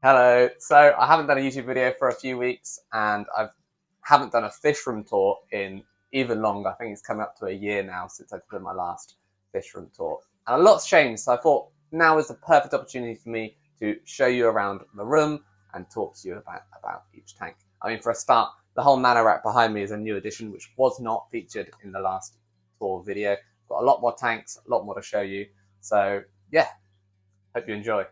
Hello. So I haven't done a YouTube video for a few weeks, and I haven't done a fish room tour in even longer. I think it's coming up to a year now since I did my last fish room tour. And a lot's changed, so I thought now is the perfect opportunity for me to show you around the room and talk to you about each tank. I mean, for a start, the whole Nano Rack behind me is a new addition, which was not featured in the last tour video. Got a lot more tanks, a lot more to show you. So yeah, hope you enjoy.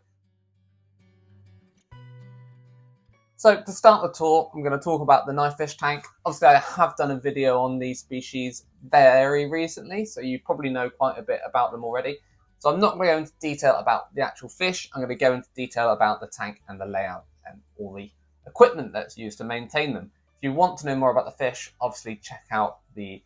So to start the tour, I'm going to talk about the Knifefish tank. Obviously, I have done a video on these species very recently, so you probably know quite a bit about them already. So I'm not going to go into detail about the actual fish. I'm going to go into detail about the tank and the layout and all the equipment that's used to maintain them. If you want to know more about the fish, obviously check out the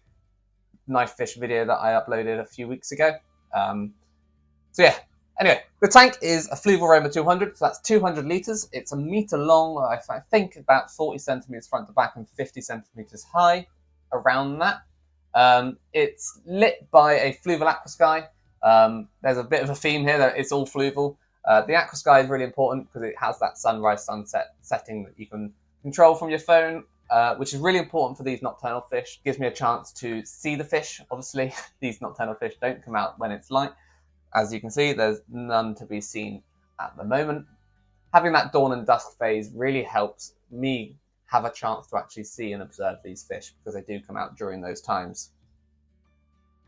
Knifefish video that I uploaded a few weeks ago. So yeah. Anyway, the tank is a Fluval Roma 200, so that's 200 litres. It's a metre long, I think about 40 centimetres front to back and 50 centimetres high, around that. It's lit by a Fluval Aquascape. There's a bit of a theme here that it's all Fluval. The Aquascape is really important because it has that sunrise sunset setting that you can control from your phone, which is really important for these nocturnal fish. Gives me a chance to see the fish. Obviously, these nocturnal fish don't come out when it's light. As you can see, there's none to be seen at the moment. Having that dawn and dusk phase really helps me have a chance to actually see and observe these fish because they do come out during those times.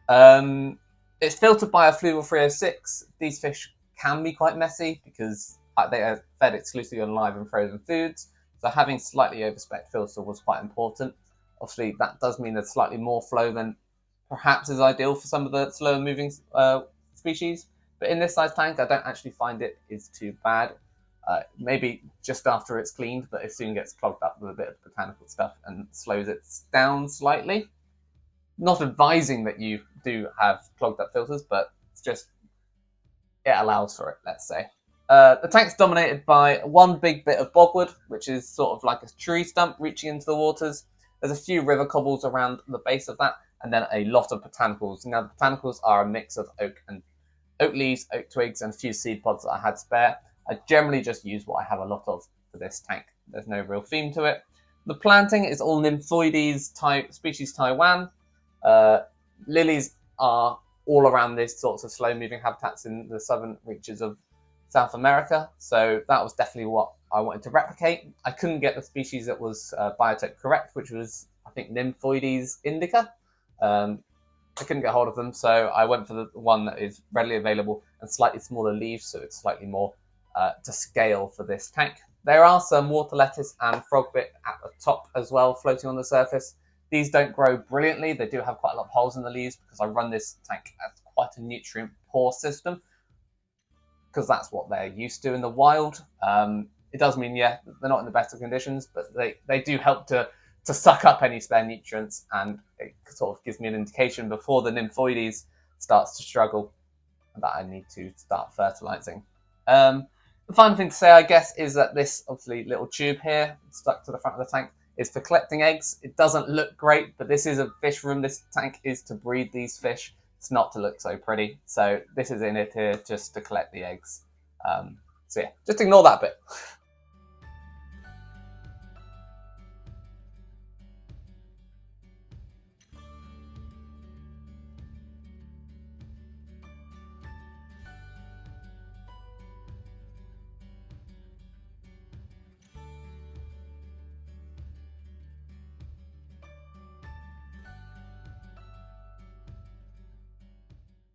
It's filtered by a Fluval 306. These fish can be quite messy because they are fed exclusively on live and frozen foods. So having slightly overspec filter was quite important. Obviously, that does mean there's slightly more flow than perhaps is ideal for some of the slower moving species, but in this size tank I don't actually find it is too bad. Maybe just after it's cleaned, but it soon gets clogged up with a bit of botanical stuff and slows it down slightly. Not advising that you do have clogged up filters, but it's just, it allows for it, let's say. The tank's dominated by one big bit of bogwood, which is sort of like a tree stump reaching into the waters. There's a few river cobbles around the base of that, and then a lot of botanicals. Now, the botanicals are a mix of oak leaves, oak twigs, and a few seed pods that I had spare. I generally just use what I have a lot of for this tank. There's no real theme to it. The planting is all Nymphoides species Taiwan. Lilies are all around these sorts of slow-moving habitats in the southern reaches of South America, so that was definitely what I wanted to replicate. I couldn't get the species that was Biotope correct, which was, I think, Nymphoides indica. I couldn't get hold of them, so I went for the one that is readily available and slightly smaller leaves, so it's slightly more to scale for this tank. There are some water lettuce and frogbit at the top as well, floating on the surface. These don't grow brilliantly. They do have quite a lot of holes in the leaves because I run this tank as quite a nutrient-poor system because that's what they're used to in the wild. It does mean, yeah, they're not in the best of conditions, but they do help to suck up any spare nutrients, and it sort of gives me an indication before the Nymphoides starts to struggle that I need to start fertilizing. The final thing to say, I guess, is that this obviously little tube here stuck to the front of the tank is for collecting eggs. It doesn't look great, but this is a fish room. This tank is to breed these fish. It's not to look so pretty. So this is in it here just to collect the eggs. So yeah, just ignore that bit.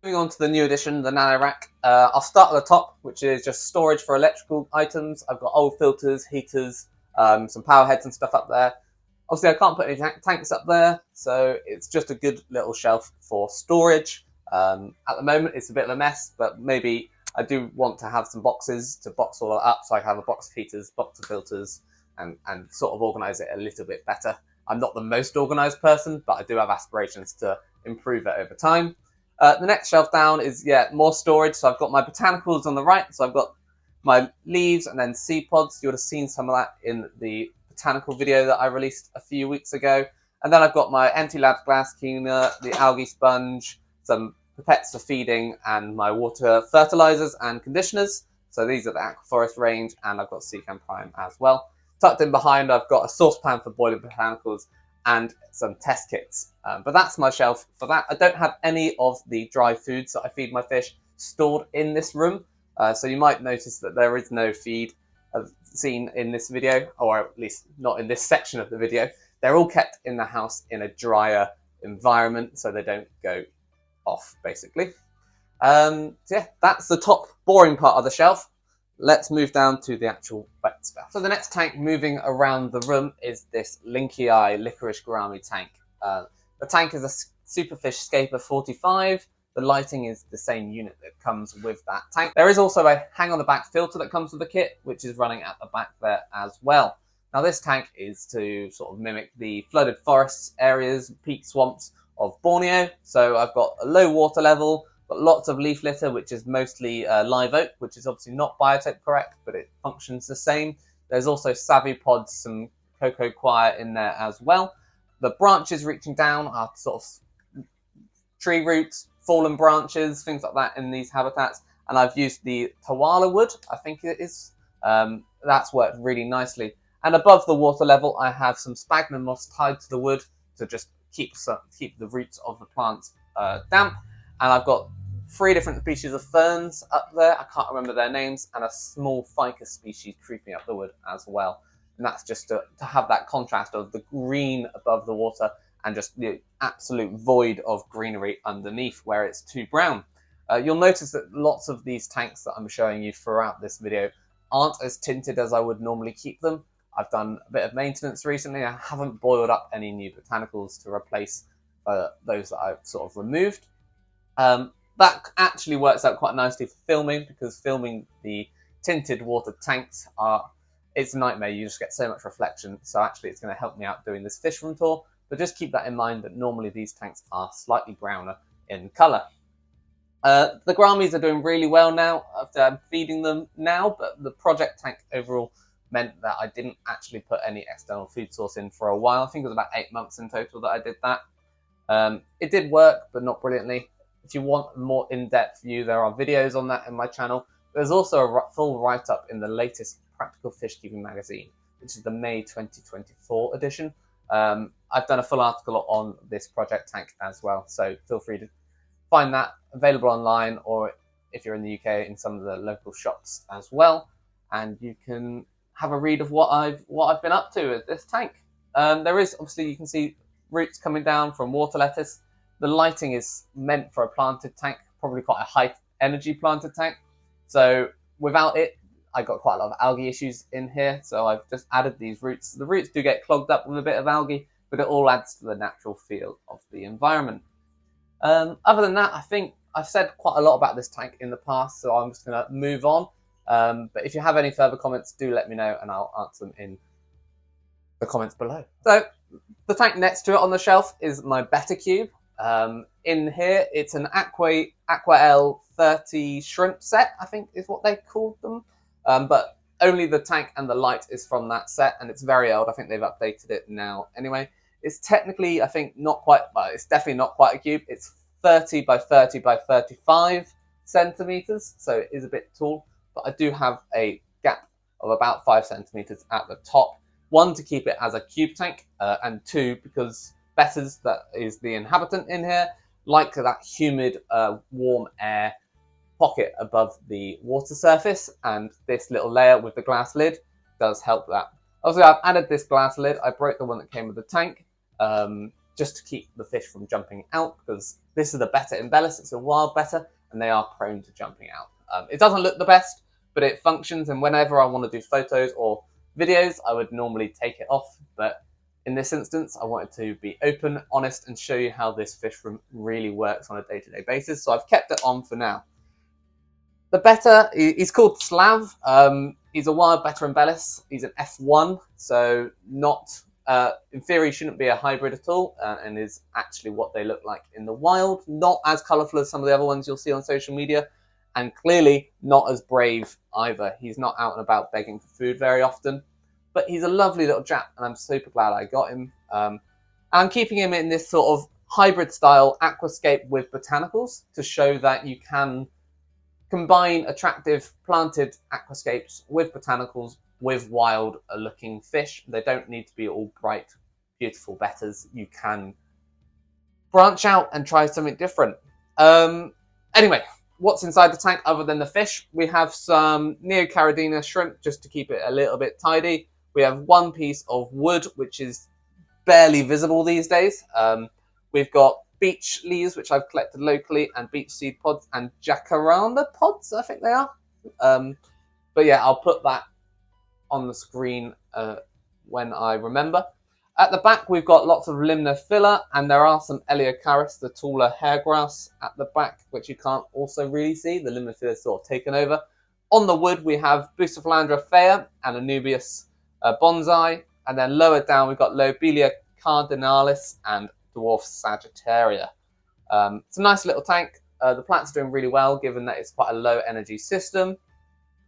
Moving on to the new edition, the Nano Rack. I'll start at the top, which is just storage for electrical items. I've got old filters, heaters, some power heads and stuff up there. Obviously, I can't put any tanks up there, so it's just a good little shelf for storage. At the moment, it's a bit of a mess, but maybe I do want to have some boxes to box all that up, so I have a box of heaters, box of filters, and sort of organise it a little bit better. I'm not the most organised person, but I do have aspirations to improve it over time. The next shelf down is, yeah, more storage. So I've got my botanicals on the right. So I've got my leaves and then seed pods. You would have seen some of that in the botanical video that I released a few weeks ago. And then I've got my anti-lab glass cleaner, the algae sponge, some pipettes for feeding, and my water fertilizers and conditioners. So these are the Aquaforest range, and I've got Seacam Prime as well. Tucked in behind, I've got a saucepan for boiling botanicals and some test kits. But that's my shelf for that. I don't have any of the dry foods that I feed my fish stored in this room. So you might notice that there is no feed seen in this video, or at least not in this section of the video. They're all kept in the house in a drier environment so they don't go off, basically. So yeah, that's the top boring part of the shelf. Let's move down to the actual wet stuff. So the next tank moving around the room is this linkei Licorice gourami tank. The tank is a Superfish Scape 45. The lighting is the same unit that comes with that tank. There is also a hang on the back filter that comes with the kit, which is running at the back there as well. Now this tank is to sort of mimic the flooded forests areas, peat swamps of Borneo. So I've got a low water level, but lots of leaf litter, which is mostly live oak, which is obviously not Biotope correct, but it functions the same. There's also savvy pods, some cocoa coir in there as well. The branches reaching down are sort of tree roots, fallen branches, things like that in these habitats. And I've used the tawala wood, I think it is. That's worked really nicely. And above the water level, I have some sphagnum moss tied to the wood to just keep the roots of the plants damp. And I've got 3 different species of ferns up there. I can't remember their names, and a small ficus species creeping up the wood as well. And that's just to have that contrast of the green above the water and just the absolute void of greenery underneath where it's too brown. You'll notice that lots of these tanks that I'm showing you throughout this video aren't as tinted as I would normally keep them. I've done a bit of maintenance recently. I haven't boiled up any new botanicals to replace those that I've sort of removed. That actually works out quite nicely for filming, because filming the tinted water tanks it's a nightmare. You just get so much reflection. So actually it's going to help me out doing this fish room tour. But just keep that in mind that normally these tanks are slightly browner in colour. The gouramis are doing really well now after I'm feeding them now, but the project tank overall meant that I didn't actually put any external food source in for a while. I think it was about 8 months in total that I did that. It did work, but not brilliantly. If you want a more in-depth view, there are videos on that in my channel. There's also a full write-up in the latest Practical Fish Keeping magazine, which is the May 2024 edition. I've done a full article on this project tank as well, so feel free to find that available online, or if you're in the UK, in some of the local shops as well, and you can have a read of what I've been up to with this tank. There is obviously, you can see roots coming down from water lettuce. The lighting is meant for a planted tank, probably quite a high energy planted tank. So without it, I got quite a lot of algae issues in here. So I've just added these roots. The roots do get clogged up with a bit of algae, but it all adds to the natural feel of the environment. Other than that, I think I've said quite a lot about this tank in the past, so I'm just going to move on. But if you have any further comments, do let me know and I'll answer them in the comments below. So the tank next to it on the shelf is my Betta cube. In here, it's an Aqua L30 shrimp set, I think is what they called them. But only the tank and the light is from that set, and it's very old. I think they've updated it now anyway. It's technically, I think, not quite, well, it's definitely not quite a cube. It's 30 by 30 by 35 centimeters, so it is a bit tall, but I do have a gap of about 5 centimeters at the top. 1, to keep it as a cube tank, and 2, because Betta's, that is the inhabitant in here, like that humid, warm air pocket above the water surface, and this little layer with the glass lid does help that. Obviously, I've added this glass lid. I broke the one that came with the tank, just to keep the fish from jumping out, because this is the Betta imbellis. It's a wild Betta, and they are prone to jumping out. It doesn't look the best, but it functions, and whenever I want to do photos or videos, I would normally take it off, but in this instance, I wanted to be open, honest, and show you how this fish room really works on a day-to-day basis, so I've kept it on for now. The Betta, he's called Slav. He's a wild Betta imbellis. He's an F1, so not, in theory, shouldn't be a hybrid at all, and is actually what they look like in the wild. Not as colourful as some of the other ones you'll see on social media, and clearly not as brave either. He's not out and about begging for food very often, but he's a lovely little chap, and I'm super glad I got him. And I'm keeping him in this sort of hybrid style aquascape with botanicals to show that you can combine attractive planted aquascapes with botanicals with wild looking fish. They don't need to be all bright, beautiful bettas. You can branch out and try something different. Anyway, what's inside the tank other than the fish? We have some Neocaridina shrimp just to keep it a little bit tidy. We have one piece of wood, which is barely visible these days. We've got beach leaves, which I've collected locally, and beach seed pods and jacaranda pods, I think they are. But yeah, I'll put that on the screen when I remember. At the back, we've got lots of Limnophila, and there are some Elychoris, the taller hairgrass, at the back, which you can't also really see. The Limnophila is sort of taken over. On the wood, we have Bucephalandra fea and Anubias bonsai, and then lower down, we've got Lobelia cardinalis and Dwarf Sagittaria. It's a nice little tank. The plant's doing really well, given that it's quite a low energy system.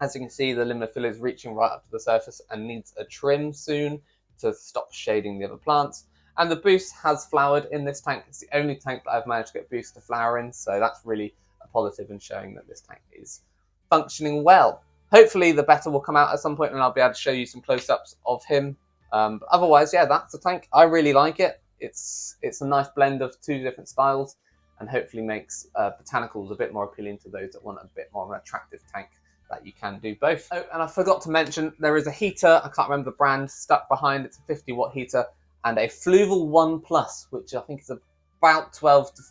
As you can see, the Limnophila is reaching right up to the surface and needs a trim soon to stop shading the other plants. And the boost has flowered in this tank. It's the only tank that I've managed to get boost to flower in, so that's really a positive in showing that this tank is functioning well. Hopefully the Betta will come out at some point and I'll be able to show you some close-ups of him. But otherwise, yeah, that's the tank. I really like it. It's a nice blend of two different styles and hopefully makes botanicals a bit more appealing to those that want a bit more of an attractive tank that you can do both. Oh, and I forgot to mention, there is a heater, I can't remember the brand, stuck behind. It's a 50 watt heater, and a Fluval 1 Plus, which I think is about 12 to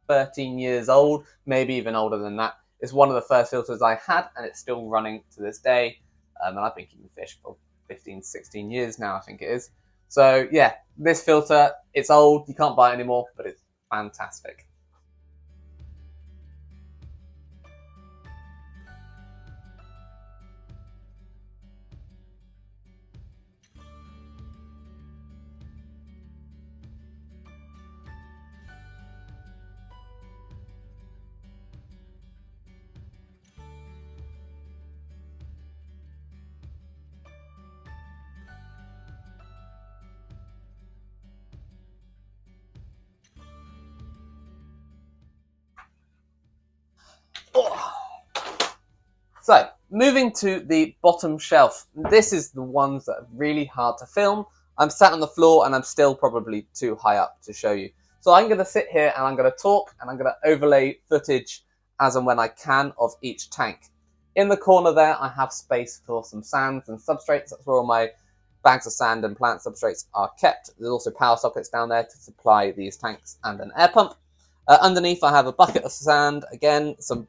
13 years old, maybe even older than that. It's one of the first filters I had, and it's still running to this day. And I've been keeping fish for 15, 16 years now, I think it is. So yeah, this filter, it's old, you can't buy it anymore, but it's fantastic. So, moving to the bottom shelf. This is the ones that are really hard to film. I'm sat on the floor and I'm still probably too high up to show you. So I'm going to sit here and I'm going to talk and I'm going to overlay footage as and when I can of each tank. In the corner there, I have space for some sands and substrates. That's where all my bags of sand and plant substrates are kept. There's also power sockets down there to supply these tanks and an air pump. Underneath, I have a bucket of sand, again, some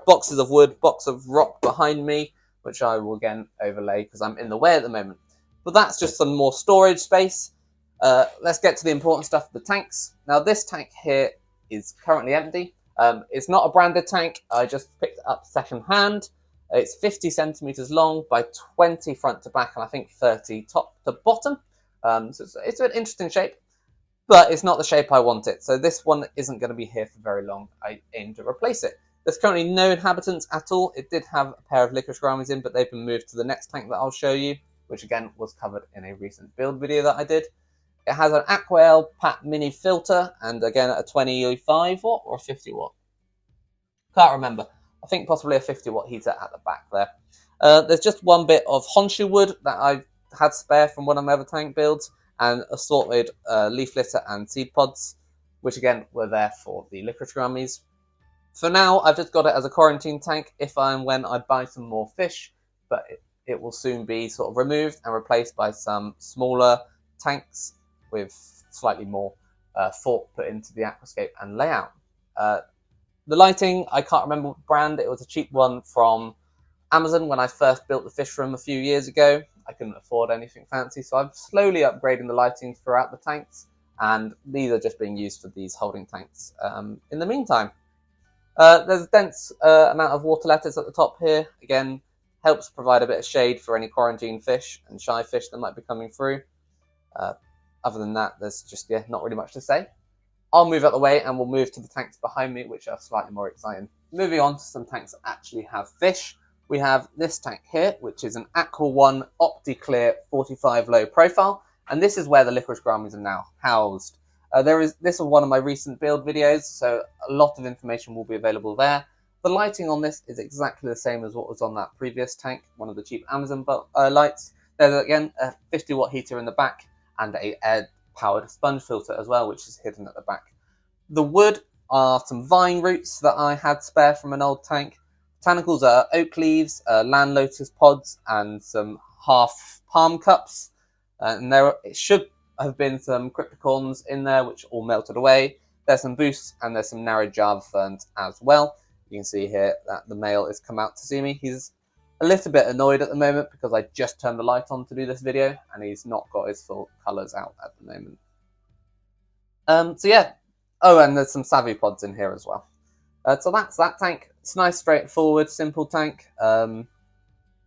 boxes of wood, box of rock behind me, which I will again overlay because I'm in the way at the moment. But that's just some more storage space. Let's get to the important stuff, the tanks. Now this tank here is currently empty. It's not a branded tank. I just picked it up second hand. It's 50 centimeters long by 20 front to back and I think 30 top to bottom. So it's an interesting shape, but it's not the shape I want it. So this one isn't going to be here for very long. I aim to replace it. There's currently no inhabitants at all. It did have a pair of licorice gouramis in, but they've been moved to the next tank that I'll show you, which again was covered in a recent build video that I did. It has an AquaL Pat Mini filter, and again a 25 watt or a 50 watt. Can't remember. I think possibly a 50 watt heater at the back there. There's just one bit of Honshu wood that I had spare from one of my other tank builds, and assorted leaf litter and seed pods, which again were there for the licorice gouramis. For now, I've just got it as a quarantine tank if and when I buy some more fish, but it will soon be sort of removed and replaced by some smaller tanks with slightly more thought put into the aquascape and layout. The lighting, I can't remember what brand. It was a cheap one from Amazon when I first built the fish room a few years ago. I couldn't afford anything fancy, so I'm slowly upgrading the lighting throughout the tanks, and these are just being used for these holding tanks in the meantime. There's a dense amount of water lettuce at the top here. Again, helps provide a bit of shade for any quarantine fish and shy fish that might be coming through. Other than that, there's just not really much to say. I'll move out the way and we'll move to the tanks behind me, which are slightly more exciting. Moving on to some tanks that actually have fish. We have this tank here, which is an Aqua One OptiClear 45 low profile, and this is where the licorice gouramis are now housed. This is one of my recent build videos, so a lot of information will be available there. The lighting on this is exactly the same as what was on that previous tank, one of the cheap Amazon lights. There's again a 50-watt heater in the back and a air-powered sponge filter as well, which is hidden at the back. The wood are some vine roots that I had spare from an old tank. Botanicals are oak leaves, land lotus pods, and some half palm cups. And it should have been some cryptocorns in there, which all melted away. There's some boosts and there's some narrow Java ferns as well. You can see here that the male has come out to see me. He's a little bit annoyed at the moment because I just turned the light on to do this video and he's not got his full colours out at the moment. So yeah. Oh, and there's some savvy pods in here as well. So that's that tank. It's nice, straightforward, simple tank. Got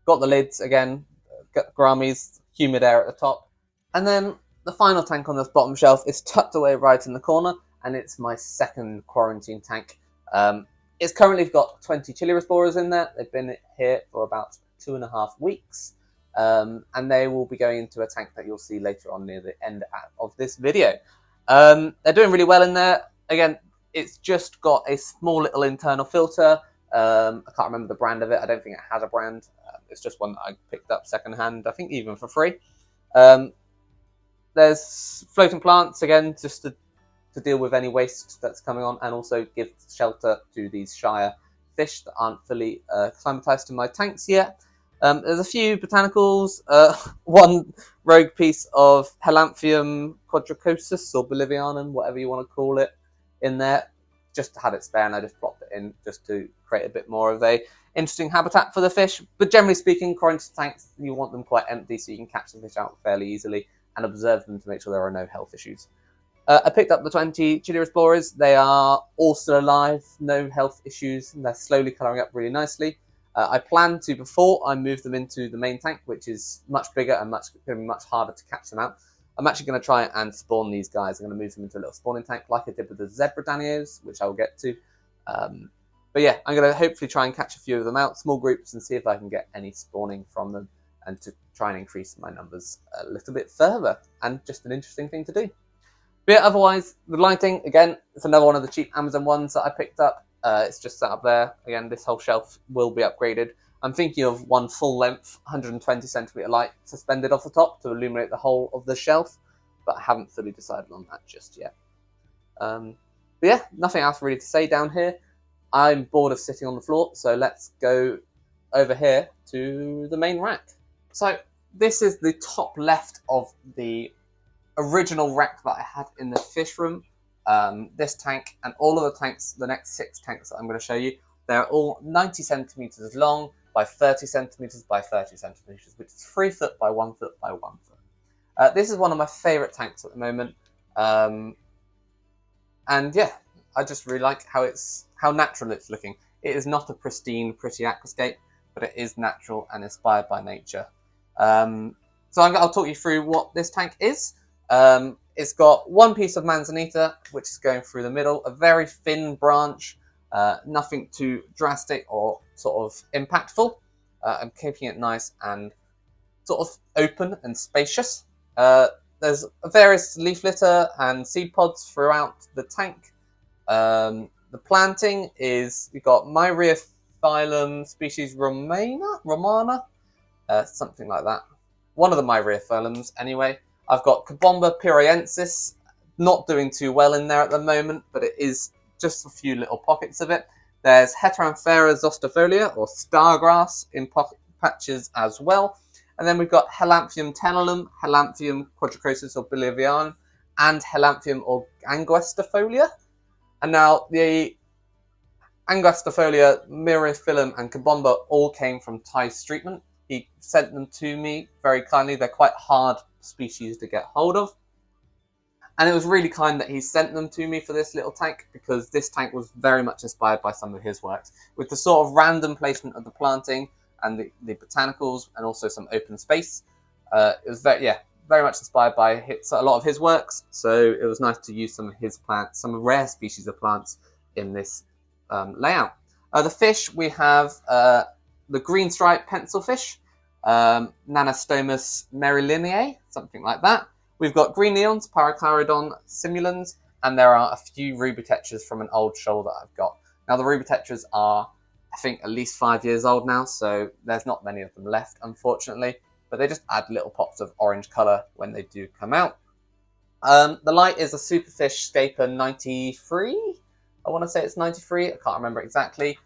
the lids again, got gouramis, humid air at the top. And then the final tank on this bottom shelf is tucked away right in the corner, and it's my second quarantine tank. It's currently got 20 chili rasboras in there. They've been here for about 2.5 weeks. And they will be going into a tank that you'll see later on near the end of this video. They're doing really well in there. Again, it's just got a small little internal filter. I can't remember the brand of it. I don't think it has a brand. It's just one that I picked up secondhand, I think even for free. There's floating plants, again, just to deal with any waste that's coming on, and also give shelter to these Shire fish that aren't fully acclimatized to my tanks yet. There's a few botanicals, one rogue piece of Halanthium quadricosus or Bolivianum, whatever you want to call it, in there. Just had it spare and I just plopped it in just to create a bit more of a interesting habitat for the fish. But generally speaking, quarantine tanks, you want them quite empty so you can catch the fish out fairly easily and observe them to make sure there are no health issues. I picked up the 20 chili rasboras. They are all still alive, no health issues, and they're slowly colouring up really nicely. I plan to, before I move them into the main tank, which is much bigger and going to be much harder to catch them out, I'm actually going to try and spawn these guys. I'm going to move them into a little spawning tank like I did with the zebra danios, which I'll get to. But yeah, I'm going to hopefully try and catch a few of them out, small groups, and see if I can get any spawning from them and to try and increase my numbers a little bit further. And just an interesting thing to do. But yeah, otherwise, the lighting, again, it's another one of the cheap Amazon ones that I picked up. It's just sat up there. Again, this whole shelf will be upgraded. I'm thinking of one full length, 120 centimetre light suspended off the top to illuminate the whole of the shelf, but I haven't fully decided on that just yet. But yeah, nothing else really to say down here. I'm bored of sitting on the floor, so let's go over here to the main rack. So this is the top left of the original rack that I had in the fish room. This tank and all of the tanks, the next 6 tanks that I'm going to show you, they're all 90 centimetres long by 30 centimetres by 30 centimetres, which is 3 foot by 1 foot by 1 foot. This is one of my favourite tanks at the moment. And yeah, I just really like how natural it's looking. It is not a pristine, pretty aquascape, but it is natural and inspired by nature. So I'll talk you through what this tank is. It's got one piece of manzanita, which is going through the middle, a very thin branch, nothing too drastic or sort of impactful. I'm keeping it nice and sort of open and spacious. There's various leaf litter and seed pods throughout the tank. The planting is, you've got Myriophyllum species Romana, something like that. One of the Myriophyllums anyway. I've got Cabomba pyriensis, not doing too well in there at the moment, but it is just a few little pockets of it. There's Heteranthera zostifolia, or stargrass, in pocket patches as well. And then we've got Halanthium tenellum, Halanthium quadricosus or Bolivianum, and Halanthium or angustifolia. And now the angustifolia, Myriophyllum, and Cabomba all came from Ty's treatment. He sent them to me very kindly. They're quite hard species to get hold of. And it was really kind that he sent them to me for this little tank, because this tank was very much inspired by some of his works. With the sort of random placement of the planting and the botanicals and also some open space. It was very much inspired by a lot of his works. So it was nice to use some of his plants, some rare species of plants in this layout. The fish, we have the green striped pencilfish, Nanostomus merilinei, something like that. We've got green neons, Paraclaridon simulans, and there are a few ruby tetras from an old shoal that I've got. Now the ruby tetras are I think, at least 5 years old now, so there's not many of them left, unfortunately. But they just add little pops of orange colour when they do come out. The light is a Superfish Scape 93. I want to say it's 93. I can't remember exactly.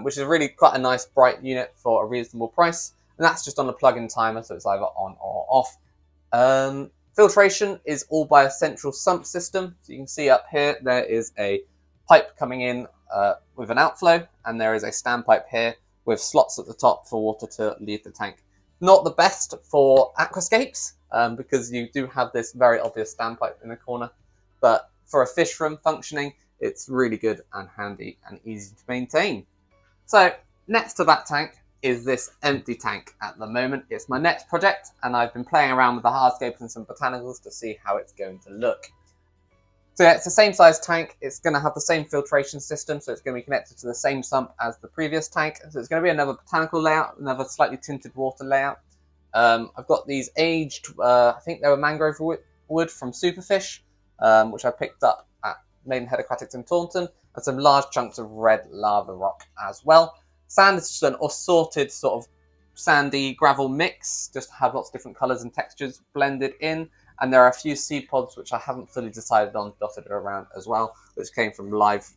Which is really quite a nice bright unit for a reasonable price. And that's just on a plug-in timer, so it's either on or off. Filtration is all by a central sump system. So you can see up here, there is a pipe coming in with an outflow, and there is a standpipe here with slots at the top for water to leave the tank. Not the best for aquascapes, because you do have this very obvious standpipe in the corner, but for a fish room functioning, it's really good and handy and easy to maintain. So next to that tank is this empty tank at the moment. It's my next project, and I've been playing around with the hardscape and some botanicals to see how it's going to look. So yeah, it's the same size tank. It's going to have the same filtration system, so it's going to be connected to the same sump as the previous tank. So it's going to be another botanical layout, another slightly tinted water layout. I've got these aged, I think they were mangrove wood from Superfish, which I picked up at Maidenhead Aquatics in Taunton, and some large chunks of red lava rock as well. Sand is just an assorted sort of sandy gravel mix, just to have lots of different colours and textures blended in. And there are a few seed pods which I haven't fully decided on, dotted around as well, which came from live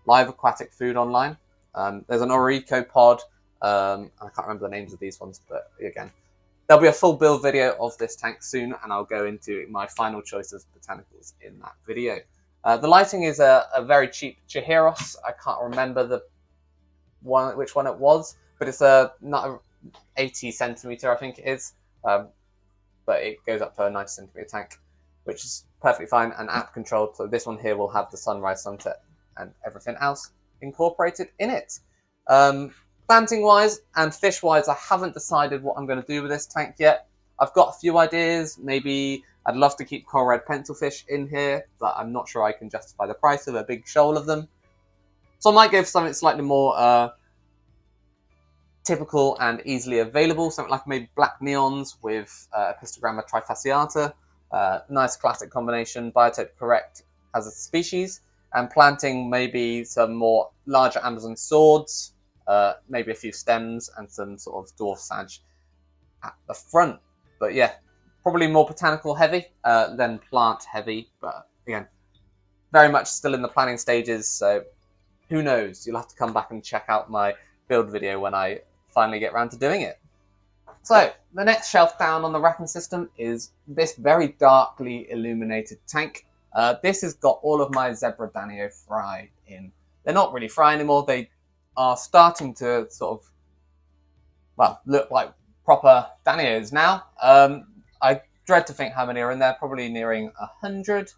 aquatic food online. There's an Orico pod. I can't remember the names of these ones, but again, there'll be a full build video of this tank soon, and I'll go into my final choice of botanicals in that video. The lighting is a very cheap Chihiros. I can't remember which one it was, but it's not 80 centimeter, I think it is. But it goes up to a 90 centimeter tank, which is perfectly fine and app controlled. So this one here will have the sunrise, sunset, and everything else incorporated in it. Planting wise and fish wise, I haven't decided what I'm going to do with this tank yet. I've got a few ideas. Maybe I'd love to keep coral red pencilfish in here, but I'm not sure I can justify the price of a big shoal of them. So I might go for something slightly more typical and easily available, something like maybe black neons with Epistogramma trifasciata. Nice classic combination, Biotope correct as a species, and planting maybe some more larger Amazon swords, maybe a few stems and some sort of dwarf sage at the front. But yeah, probably more botanical heavy than plant heavy, but again, very much still in the planning stages, so who knows? You'll have to come back and check out my build video when I finally get around to doing it. So the next shelf down on the racking system is this very darkly illuminated tank. This has got all of my zebra danio fry in. They're not really fry anymore. They are starting to sort of, well, look like proper danios now. I dread to think how many are in there, probably nearing 100.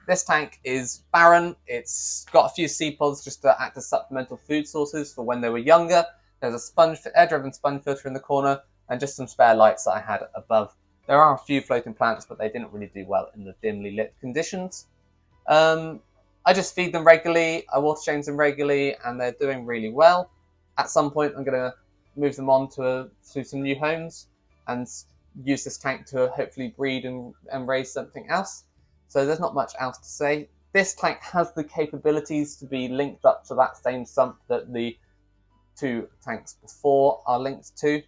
This tank is barren. It's got a few seed pods just to act as supplemental food sources for when they were younger. There's a air-driven sponge filter in the corner, and just some spare lights that I had above. There are a few floating plants, but they didn't really do well in the dimly lit conditions. I just feed them regularly, I water change them regularly, and they're doing really well. At some point, I'm going to move them on to some new homes and use this tank to hopefully breed and raise something else. So there's not much else to say. This tank has the capabilities to be linked up to that same sump that the two tanks before are linked to.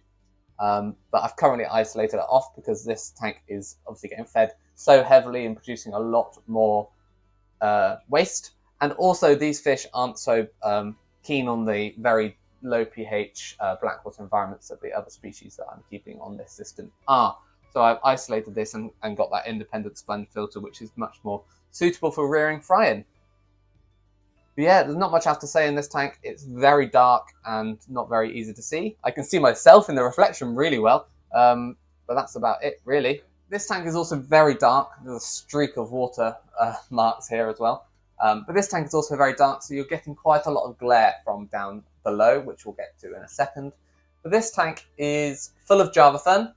But I've currently isolated it off because this tank is obviously getting fed so heavily and producing a lot more waste. And also these fish aren't so keen on the very low pH blackwater environments that the other species that I'm keeping on this system are. So I've isolated this and got that independent sponge filter, which is much more suitable for rearing fry in. But yeah, there's not much else to say in this tank. It's very dark and not very easy to see. I can see myself in the reflection really well, but that's about it, really. This tank is also very dark. There's a streak of water marks here as well. But this tank is also very dark, so you're getting quite a lot of glare from down below, which we'll get to in a second. But this tank is full of Java fern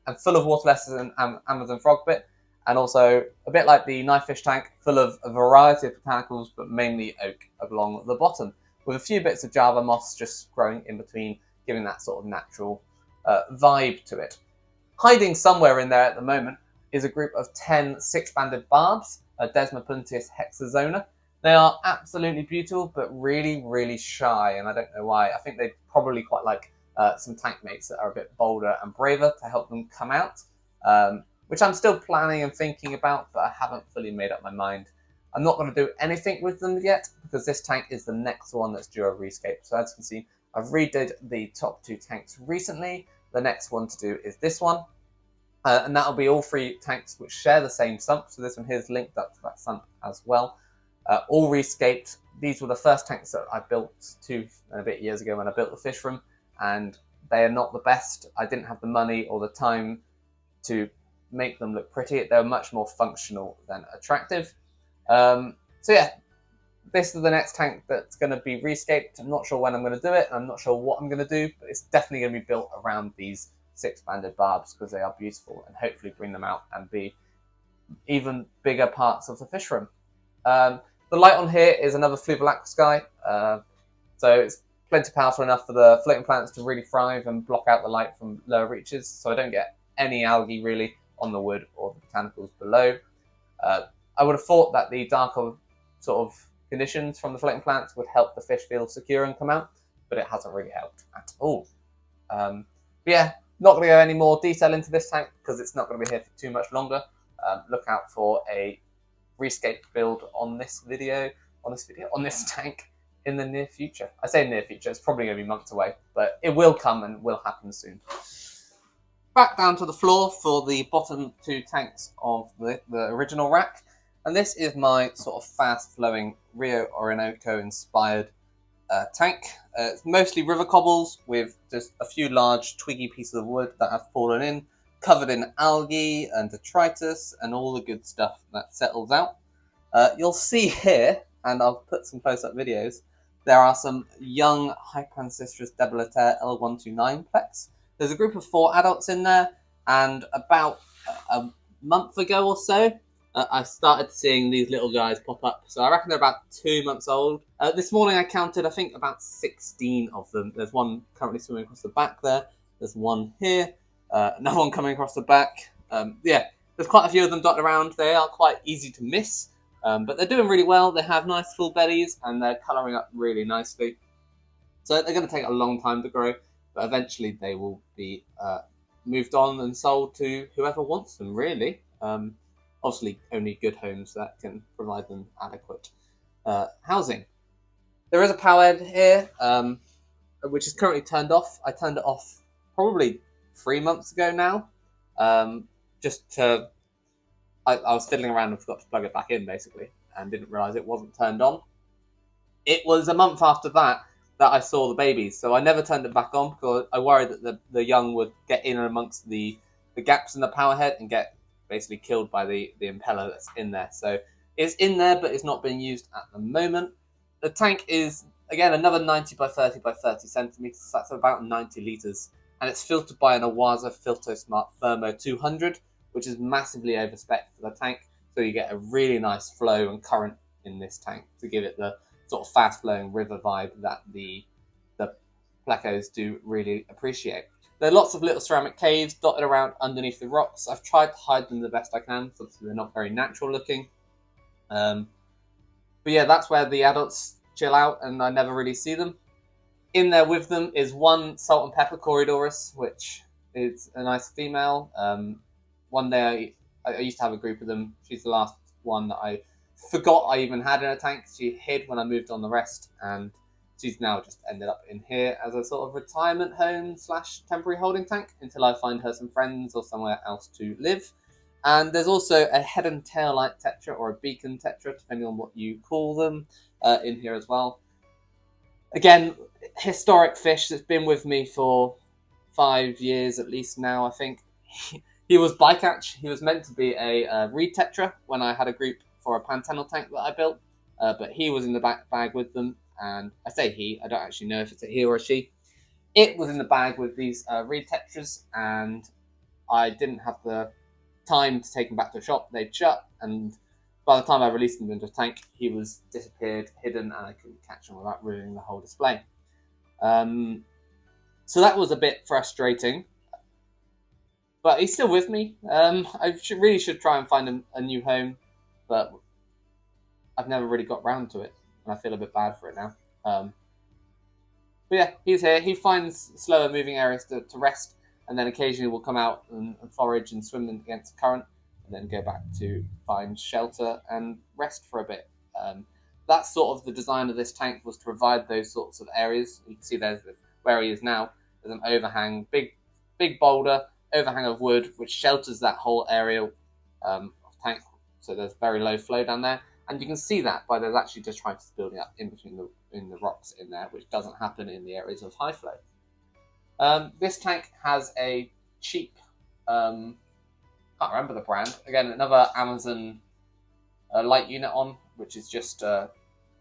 and full of water lettuce and Amazon frogbit, and also a bit like the Knifefish tank, full of a variety of botanicals, but mainly oak along the bottom, with a few bits of Java moss just growing in between, giving that sort of natural vibe to it. Hiding somewhere in there at the moment is a group of 10 six-banded barbs, Desmopuntius hexazona. They are absolutely beautiful, but really, really shy, and I don't know why. I think they probably quite like some tank mates that are a bit bolder and braver to help them come out, which I'm still planning and thinking about, but I haven't fully made up my mind. I'm not going to do anything with them yet, because this tank is the next one that's due a rescape. So as you can see, I've redid the top 2 tanks recently. The next one to do is this one. And that'll be all 3 tanks which share the same sump. So this one here is linked up to that sump as well. All rescaped. These were the first tanks that I built 2 and a bit years ago when I built the fish room, and they are not the best. I didn't have the money or the time to make them look pretty. They were much more functional than attractive. So yeah, this is the next tank that's going to be rescaped. I'm not sure when I'm going to do it. I'm not sure what I'm going to do, but it's definitely going to be built around these 6-banded barbs because they are beautiful, and hopefully bring them out and be even bigger parts of the fish room. The light on here is another fluval aquascape, so it's plenty powerful enough for the floating plants to really thrive and block out the light from lower reaches, so I don't get any algae really on the wood or the botanicals below. I would have thought that the darker sort of conditions from the floating plants would help the fish feel secure and come out, but it hasn't really helped at all. But yeah, not going to go any more detail into this tank because it's not going to be here for too much longer. Look out for a rescape build on this tank in the near future. I say near future, it's probably going to be months away, but it will come and will happen soon. Back down to the floor for the bottom 2 tanks of the original rack, and this is my sort of fast-flowing Rio Orinoco inspired tank. It's mostly river cobbles with just a few large twiggy pieces of wood that have fallen in, covered in algae and detritus and all the good stuff that settles out. You'll see here, and I'll put some close-up videos, there are some young Hypancistrus L129 plex. There's a group of 4 adults in there, and about a month ago or so, I started seeing these little guys pop up. So I reckon they're about 2 months old. This morning I counted, I think, about 16 of them. There's one currently swimming across the back there. There's one here. Another one coming across the back. Yeah, there's quite a few of them dotted around. They are quite easy to miss, but they're doing really well. They have nice full bellies, and they're colouring up really nicely. So they're going to take a long time to grow, but eventually they will be moved on and sold to whoever wants them, really. Obviously, only good homes that can provide them adequate housing. There is a power head here, which is currently turned off. I turned it off probably 3 months ago now. I was fiddling around and forgot to plug it back in, basically, and didn't realise it wasn't turned on. It was a month after that I saw the babies, so I never turned it back on because I worried that the young would get in amongst the gaps in the power head and get basically killed by the impeller that's in there. So it's in there, but it's not being used at the moment. The tank is, again, another 90 by 30 by 30 centimeters. So that's about 90 liters, and it's filtered by an Awaza FiltoSmart Thermo 200, which is massively over spec for the tank. So you get a really nice flow and current in this tank to give it the sort of fast flowing river vibe that the plecos do really appreciate. There are lots of little ceramic caves dotted around underneath the rocks. I've tried to hide them the best I can, so they're not very natural looking. But yeah, that's where the adults chill out, and I never really see them. In there with them is one salt and pepper Corydoras, which is a nice female. One day I used to have a group of them. She's the last one that I forgot I even had in a tank. She hid when I moved on the rest, and she's now just ended up in here as a sort of retirement home / temporary holding tank until I find her some friends or somewhere else to live. And there's also a head and tail light tetra, or a beacon tetra, depending on what you call them, in here as well. Again, historic fish that's been with me for 5 years at least now, I think. He was bycatch. He was meant to be a reed tetra when I had a group for a pantanal tank that I built, but he was in the back bag with them, and I say he, I don't actually know if it's a he or a she. It was in the bag with these reed tetras, and I didn't have the time to take him back to the shop. They'd shut, and by the time I released him into a tank, he was disappeared, hidden, and I couldn't catch him without ruining the whole display. So that was a bit frustrating, but he's still with me. I really should try and find a new home, but I've never really got round to it, and I feel a bit bad for it now. But yeah, he's here. He finds slower moving areas to rest, and then occasionally will come out and forage and swim against the current, and then go back to find shelter and rest for a bit. That's sort of the design of this tank, was to provide those sorts of areas. You can see there's where he is now. There's an overhang, big boulder, overhang of wood, which shelters that whole area of tank. So there's very low flow down there. And you can see that by there's actually just trying to building up in between the rocks in there, which doesn't happen in the areas of high flow. This tank has a cheap, can't remember the brand. Again, another Amazon light unit on, which is just a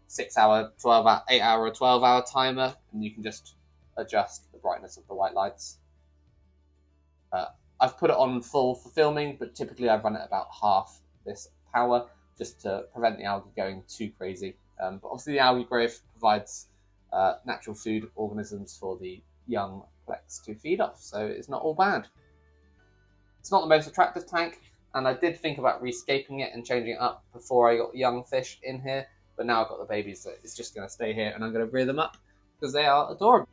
6-hour, 12-hour, 8-hour, or 12-hour timer, and you can just adjust the brightness of the white lights. I've put it on full for filming, but typically I run it about half this power, just to prevent the algae going too crazy. But obviously the algae growth provides natural food organisms for the young plex to feed off, so it's not all bad. It's not the most attractive tank, and I did think about rescaping it and changing it up before I got young fish in here, but now I've got the babies, so it's just going to stay here, and I'm going to rear them up because they are adorable.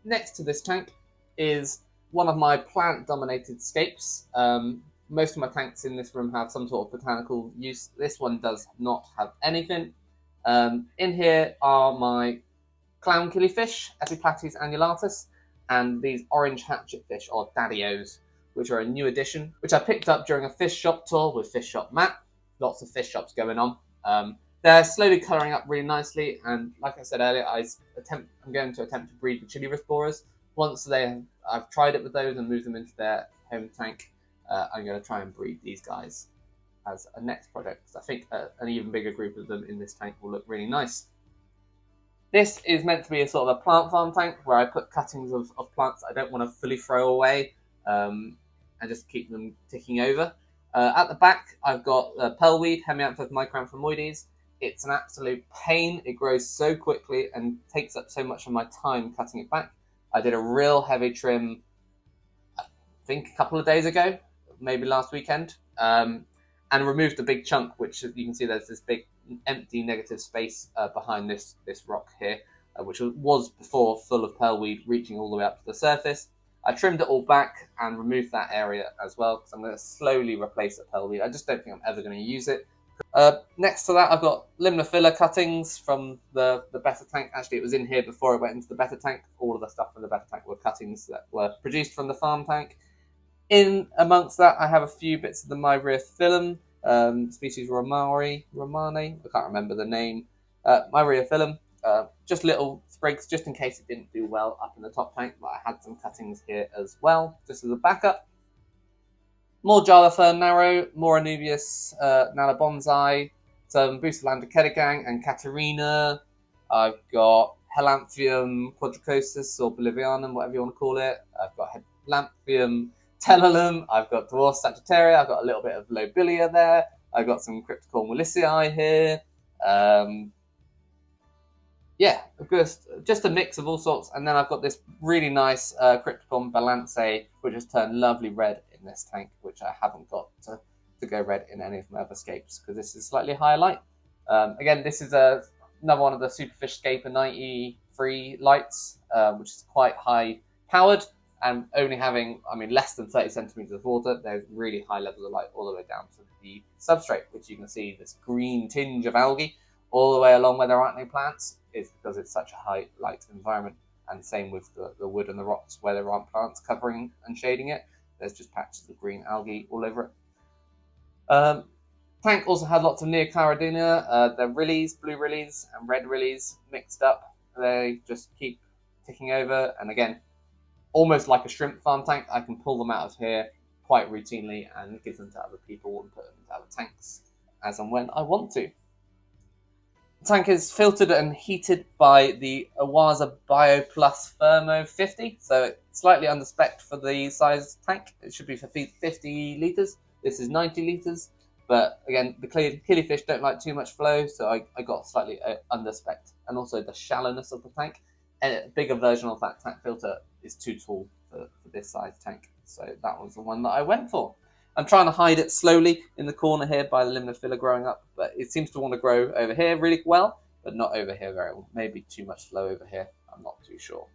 Next to this tank is one of my plant-dominated scapes. Most of my tanks in this room have some sort of botanical use. This one does not have anything. In here are my clown killifish, Epiplates annulatus, and these orange hatchetfish, or danios, which are a new addition, which I picked up during a fish shop tour with Fish Shop Matt. Lots of fish shops going on. They're slowly colouring up really nicely, and like I said earlier, I'm going to attempt to breed the chili rasboras. Once I've tried it with those and moved them into their home tank, I'm going to try and breed these guys as a next project, because I think an even bigger group of them in this tank will look really nice. This is meant to be a sort of a plant farm tank where I put cuttings of plants that I don't want to fully throw away, and just keep them ticking over. At the back, I've got pearlweed, Hemianthus micranthomoides. It's an absolute pain. It grows so quickly and takes up so much of my time cutting it back. I did a real heavy trim, I think a couple of days ago, maybe last weekend, and removed the big chunk, which you can see there's this big empty negative space behind this rock here, which was before full of pearlweed reaching all the way up to the surface. I trimmed it all back and removed that area as well, because I'm going to slowly replace the pearlweed. I just don't think I'm ever going to use it. Next to that, I've got limner filler cuttings from the Betta tank. Actually, it was in here before it went into the Betta tank. All of the stuff from the Betta tank were cuttings that were produced from the farm tank. In amongst that, I have a few bits of the Myriaphyllum, species Romane, I can't remember the name. Myriaphyllum, just little sprigs, just in case it didn't do well up in the top tank, but I had some cuttings here as well, just as a backup. More Jala Fern Narrow, more Anubias Nala Bonsai, some Bucelanda Kedagang and Katerina. I've got Helanthium quadricosus or Bolivianum, whatever you want to call it. I've got Helanthium Tellalum. I've got Dwarf Sagittaria. I've got a little bit of Lobelia there. I've got some Cryptocorn Willisii here. Yeah, just a mix of all sorts. And then I've got this really nice Cryptocorn Balance, which has turned lovely red in this tank, which I haven't got to go red in any of my other scapes, because this is slightly higher light. Again, this is another one of the Superfish Scape 93 lights, which is quite high powered, and only having, less than 30 centimeters of water. There's really high levels of light all the way down to the substrate, which you can see this green tinge of algae all the way along where there aren't any plants, is because it's such a high light environment. And same with the wood and the rocks where there aren't plants covering and shading it. There's just patches of green algae all over it. Tank also had lots of Neocaridina. They're rillies, blue rillies and red rillies mixed up. They just keep ticking over. And again, almost like a shrimp farm tank. I can pull them out of here quite routinely and give them to other people and put them into other tanks as and when I want to. The tank is filtered and heated by the Awaza BioPlus Thermo 50, so it's slightly under spec for the size tank. It should be for 50 litres. This is 90 litres, but again, the killifish don't like too much flow, so I got slightly under spec. And also the shallowness of the tank. And a bigger version of that tank filter is too tall for this size tank, so that was the one that I went for. I'm trying to hide it slowly in the corner here by the limnophylla growing up, but it seems to want to grow over here really well, but not over here very well. Maybe too much flow over here, I'm not too sure.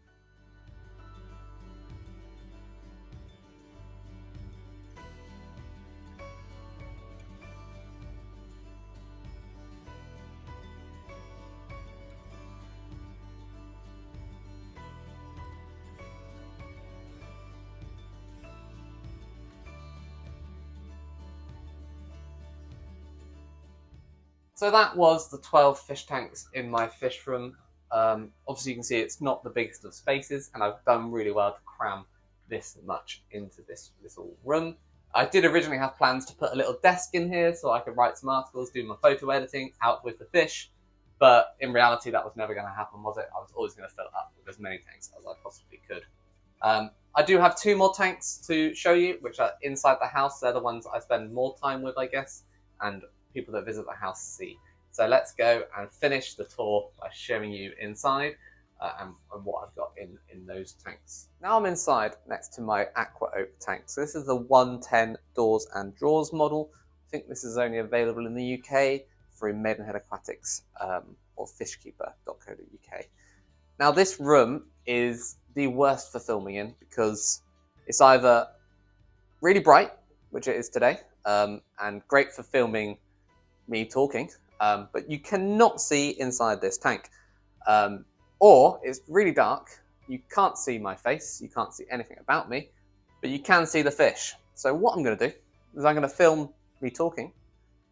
So that was the 12 fish tanks in my fish room. Obviously you can see it's not the biggest of spaces, and I've done really well to cram this much into this little room. I did originally have plans to put a little desk in here so I could write some articles, do my photo editing out with the fish, but in reality that was never going to happen, was it? I was always going to fill it up with as many tanks as I possibly could. I do have 2 more tanks to show you, which are inside the house. They're the ones I spend more time with, I guess, and people that visit the house see. So let's go and finish the tour by showing you inside and what I've got in those tanks. Now I'm inside next to my AquaOak tank. So this is the 110 doors and drawers model. I think this is only available in the UK through Maidenhead Aquatics or fishkeeper.co.uk. Now this room is the worst for filming in because it's either really bright, which it is today, and great for filming me talking, but you cannot see inside this tank. Or it's really dark, you can't see my face, you can't see anything about me, but you can see the fish. So what I'm going to do is I'm going to film me talking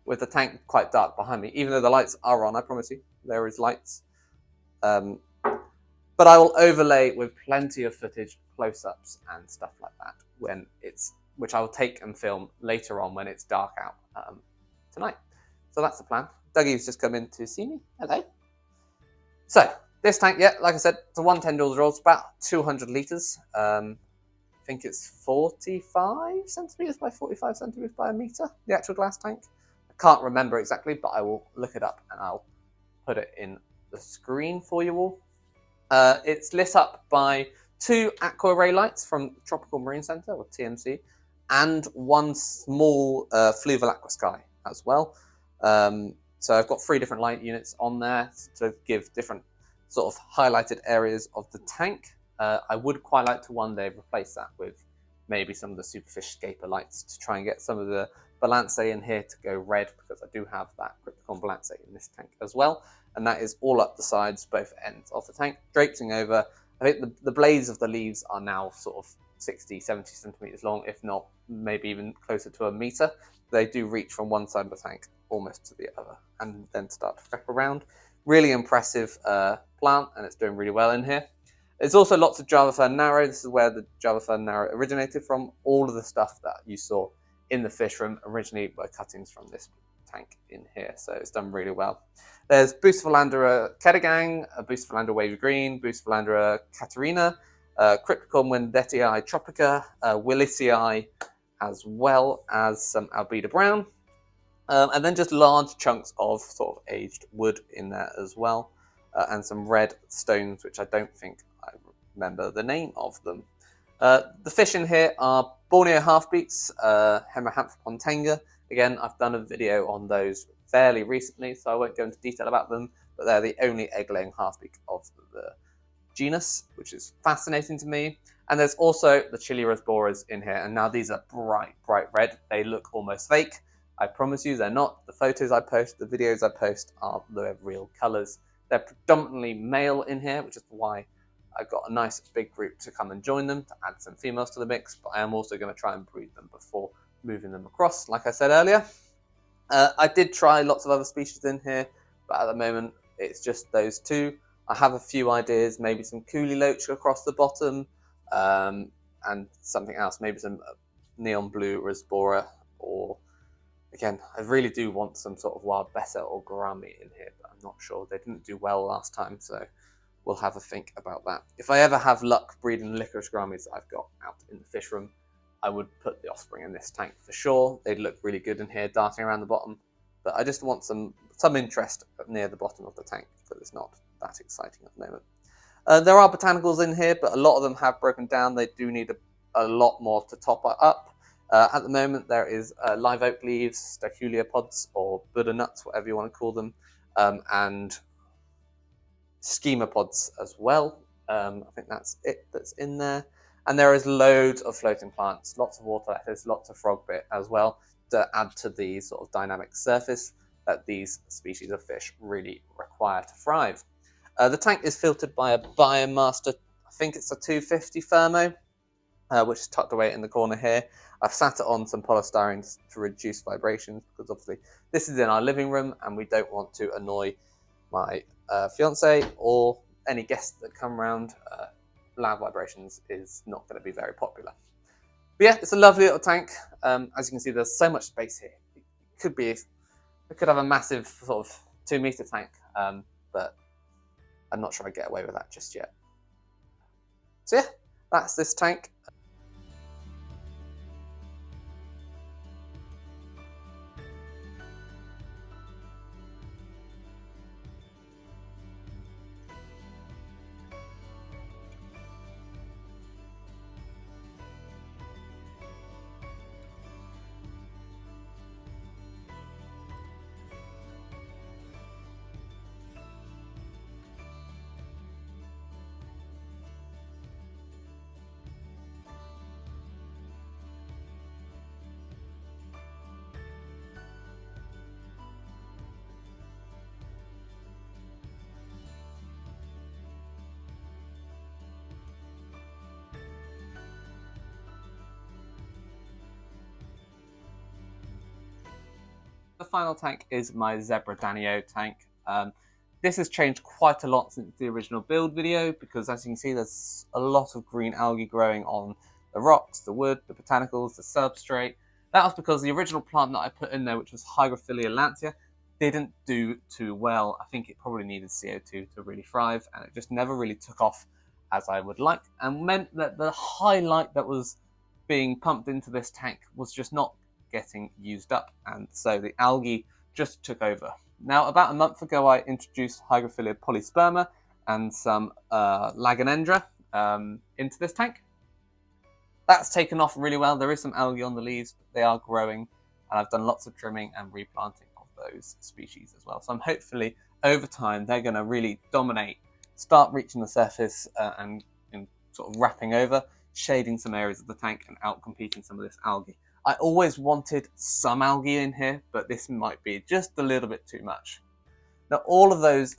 with the tank quite dark behind me, even though the lights are on, I promise you, there is lights. But I will overlay with plenty of footage, close-ups and stuff like that, which I will take and film later on when it's dark out tonight. So that's the plan. Dougie's just come in to see me. Hello. So this tank, yeah, like I said, it's a 110 doors roll. It's about 200 litres. I think it's 45 centimetres by 45 centimetres by a metre, the actual glass tank. I can't remember exactly, but I will look it up and I'll put it in the screen for you all. It's lit up by 2 aqua ray lights from Tropical Marine Centre, or TMC, and 1 small fluval aqua sky as well. So I've got 3 different light units on there to give different sort of highlighted areas of the tank. I would quite like to one day replace that with maybe some of the Superfish Scaper lights to try and get some of the balancei in here to go red, because I do have that Crypticon balancei in this tank as well. And that is all up the sides, both ends of the tank, draping over. I think the blades of the leaves are now sort of 60, 70 centimetres long, if not maybe even closer to a metre. They do reach from one side of the tank almost to the other and then start to wrap around. Really impressive plant, and it's doing really well in here. There's also lots of Java Fern Narrow. This is where the Java Fern Narrow originated from. All of the stuff that you saw in the fish room originally were cuttings from this tank in here, so it's done really well. There's Bucephalandra Kedagang, Bucephalandra Wavy Green, Bucephalandra Catarina, Crypticon Wendetii Tropica, Willisii, as well as some Albedo Brown, and then just large chunks of sort of aged wood in there as well, and some red stones, which I don't think I remember the name of them. The fish in here are Borneo halfbeaks, Hemorrhampha pontenga. Again, I've done a video on those fairly recently, so I won't go into detail about them, but they're the only egg-laying halfbeak of the genus, which is fascinating to me. And there's also the Chilli rasboras in here, and now these are bright, bright red. They look almost fake. I promise you they're not. The photos I post, the videos I post are the real colours. They're predominantly male in here, which is why I've got a nice big group to come and join them, to add some females to the mix, but I am also going to try and breed them before moving them across, like I said earlier. I did try lots of other species in here, but at the moment it's just those 2. I have a few ideas, maybe some coolie loach across the bottom, and something else, maybe some neon blue rasbora, or again, I really do want some sort of wild Betta or gourami in here, but I'm not sure. They didn't do well last time, so we'll have a think about that. If I ever have luck breeding licorice gouramis that I've got out in the fish room, I would put the offspring in this tank for sure. They'd look really good in here, darting around the bottom. But I just want some interest near the bottom of the tank, because it's not that exciting at the moment. There are botanicals in here, but a lot of them have broken down. They do need a lot more to top up. At the moment, there is live oak leaves, staculia pods, or Buddha nuts, whatever you want to call them, and schema pods as well. I think that's it that's in there. And there is loads of floating plants, lots of water lettuce, lots of frog bit as well, to add to the sort of dynamic surface that these species of fish really require to thrive. The tank is filtered by a Biomaster, I think it's a 250 thermo, which is tucked away in the corner here. I've sat it on some polystyrene to reduce vibrations, because obviously this is in our living room and we don't want to annoy my fiance or any guests that come around. Loud vibrations is not going to be very popular. But yeah, it's a lovely little tank. As you can see, there's so much space here. It could have a massive sort of 2-meter tank, but I'm not sure I'd get away with that just yet. So yeah, that's this tank. The final tank is my Zebra Danio tank. This has changed quite a lot since the original build video, because as you can see, there's a lot of green algae growing on the rocks, the wood, the botanicals, the substrate. That was because the original plant that I put in there, which was Hygrophila lantia, didn't do too well. I think it probably needed CO2 to really thrive, and it just never really took off as I would like, and meant that the highlight that was being pumped into this tank was just not getting used up, and so the algae just took over. Now, about a month ago, I introduced Hygrophila polysperma and some Laganendra into this tank. That's taken off really well. There is some algae on the leaves, but they are growing, and I've done lots of trimming and replanting of those species as well. So I'm hopefully, over time, they're going to really dominate, start reaching the surface and sort of wrapping over, shading some areas of the tank and out-competing some of this algae. I always wanted some algae in here, but this might be just a little bit too much. Now, all of those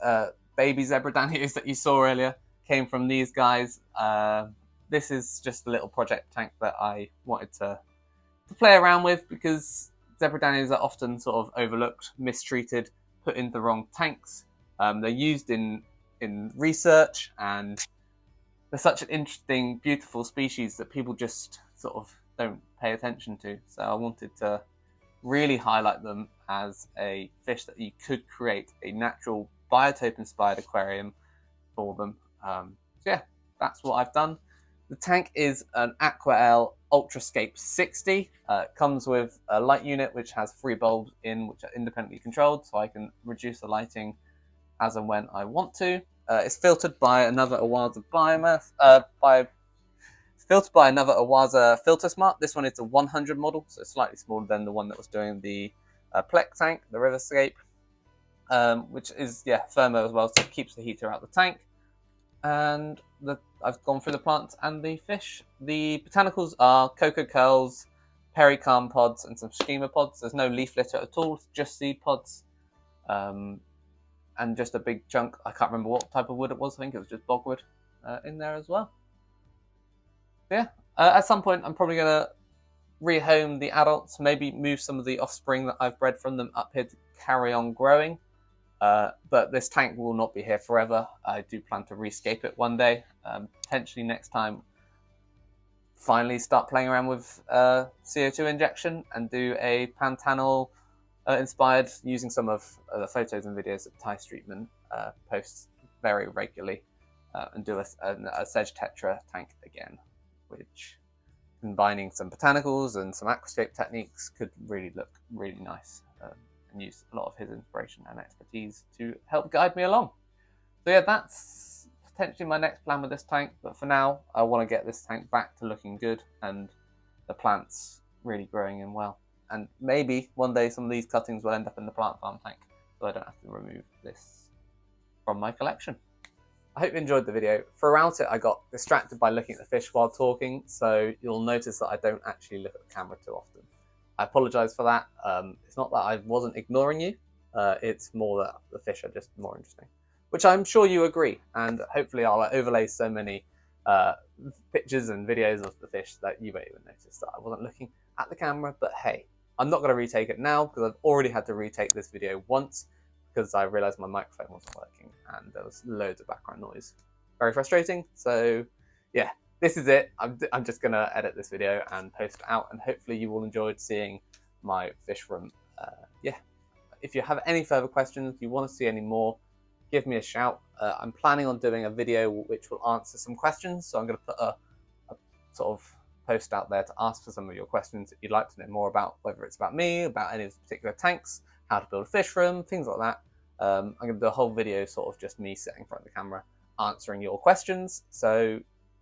baby zebra danios that you saw earlier came from these guys. This is just a little project tank that I wanted to play around with, because zebra danios are often sort of overlooked, mistreated, put into the wrong tanks. They're used in research, and they're such an interesting, beautiful species that people just sort of don't pay attention to. So I wanted to really highlight them as a fish that you could create a natural biotope inspired aquarium for them. So yeah, that's what I've done. The tank is an Aqua Ultrascape 60. It comes with a light unit which has 3 bulbs in, which are independently controlled, so I can reduce the lighting as and when I want to. It's filtered by another Awaza biomass. It's filtered by another Awaza Filter Smart. This one is a 100 model, so slightly smaller than the one that was doing the Plex tank, the Riverscape, which is thermo as well, so it keeps the heater out of the tank. And I've gone through the plants and the fish. The botanicals are cocoa curls, pericarm pods, and some schema pods. There's no leaf litter at all, just seed pods. And just a big chunk, I can't remember what type of wood it was, I think it was just bogwood in there as well. Yeah, at some point I'm probably going to rehome the adults, maybe move some of the offspring that I've bred from them up here to carry on growing. But this tank will not be here forever. I do plan to rescape it one day. Potentially next time finally start playing around with CO2 injection and do a Pantanal inspired, using some of the photos and videos that Ty Streetman posts very regularly, and do a sedge tetra tank again, which, combining some botanicals and some aquascape techniques, could really look really nice, and use a lot of his inspiration and expertise to help guide me along. So yeah, that's potentially my next plan with this tank, but for now I want to get this tank back to looking good and the plants really growing in well. And maybe one day some of these cuttings will end up in the plant farm tank, so I don't have to remove this from my collection. I hope you enjoyed the video. Throughout it, I got distracted by looking at the fish while talking, so you'll notice that I don't actually look at the camera too often. I apologise for that. It's not that I wasn't ignoring you, it's more that the fish are just more interesting, which I'm sure you agree, and hopefully I'll overlay so many pictures and videos of the fish that you won't even notice that I wasn't looking at the camera. But hey, I'm not going to retake it now because I've already had to retake this video once because I realised my microphone wasn't working and there was loads of background noise. Very frustrating. So yeah, this is it. I'm just going to edit this video and post it out, and hopefully you all enjoyed seeing my fish room. Yeah, if you have any further questions, you want to see any more, give me a shout. I'm planning on doing a video which will answer some questions, so I'm going to put a sort of post out there to ask for some of your questions that you'd like to know more about, whether it's about me, about any of the particular tanks, how to build a fish room, things like that. I'm going to do a whole video sort of just me sitting in front of the camera answering your questions, so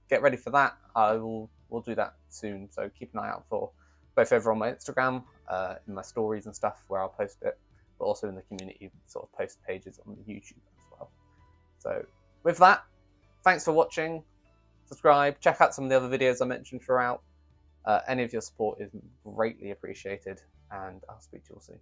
get ready for that. We'll do that soon, so keep an eye out for both over on my Instagram, in my stories and stuff where I'll post it, but also in the community sort of post pages on YouTube as well. So with that, thanks for watching. Subscribe, check out some of the other videos I mentioned throughout. Any of your support is greatly appreciated, and I'll speak to you all soon.